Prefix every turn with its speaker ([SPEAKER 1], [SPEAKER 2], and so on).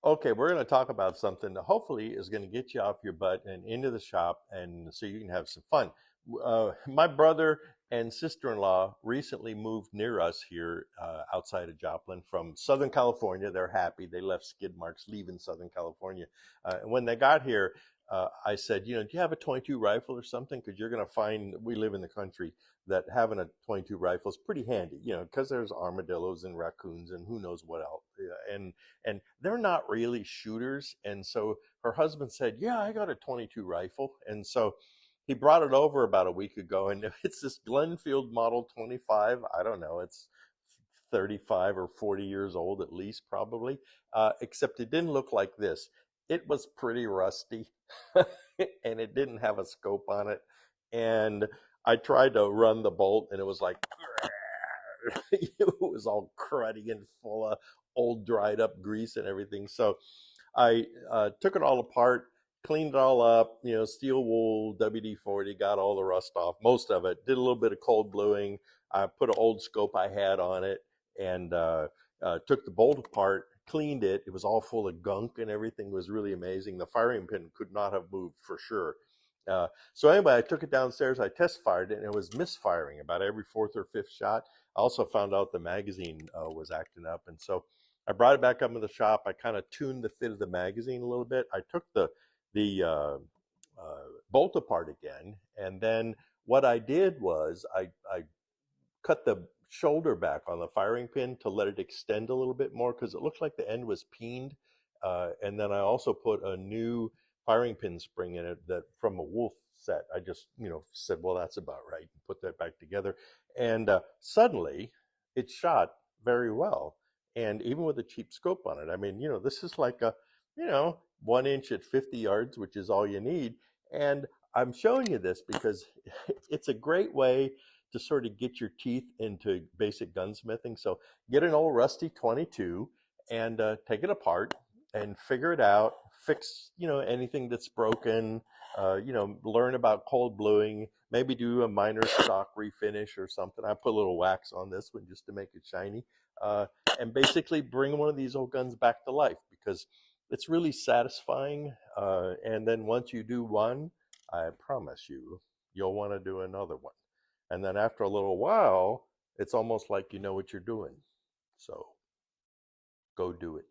[SPEAKER 1] Okay, we're going to talk about something that hopefully is going to get you off your butt and into the shop, and so you can have some fun. My brother and sister-in-law recently moved near us here outside of Joplin from Southern California. They're happy. They left skid marks leaving Southern California. And when they got here, I said, do you have a 22 rifle or something? Because you're going to find we live in the country that having a 22 rifle is pretty handy, because there's armadillos and raccoons and who knows what else. Yeah, and they're not really shooters. And so her husband said, "Yeah, I got a 22 rifle." And so he brought it over about a week ago, and it's this Glenfield Model 25. I don't know, it's 35 or 40 years old at least, probably. Except it didn't look like this. It was pretty rusty, and it didn't have a scope on it. And I tried to run the bolt, and it was like it was all cruddy and full of old dried up grease and everything. So I took it all apart, cleaned it all up, steel wool, WD-40, got all the rust off, most of it, did a little bit of cold bluing. I put an old scope I had on it, and took the bolt apart, cleaned it. It was all full of gunk and everything. It was really amazing. The firing pin could not have moved for sure. So anyway, I took it downstairs. I test fired it, and it was misfiring about every fourth or fifth shot. I also found out the magazine was acting up, and so I brought it back up in the shop. I kind of tuned the fit of the magazine a little bit. I took the bolt apart again, and then what I did was I cut the shoulder back on the firing pin to let it extend a little bit more because it looked like the end was peened. And then I also put a new firing pin spring in it that from a Wolf set. I just, said, well, that's about right, and put that back together. And suddenly it shot very well. And even with a cheap scope on it, I mean, this is like a, 1 inch at 50 yards, which is all you need. And I'm showing you this because it's a great way to sort of get your teeth into basic gunsmithing. So get an old rusty 22 and take it apart and figure it out. Fix, anything that's broken. Learn about cold bluing. Maybe do a minor stock refinish or something. I put a little wax on this one just to make it shiny. Uh, and basically bring one of these old guns back to life because it's really satisfying. And then once you do one, I promise you, you'll want to do another one. And then after a little while, it's almost like you know what you're doing. So go do it.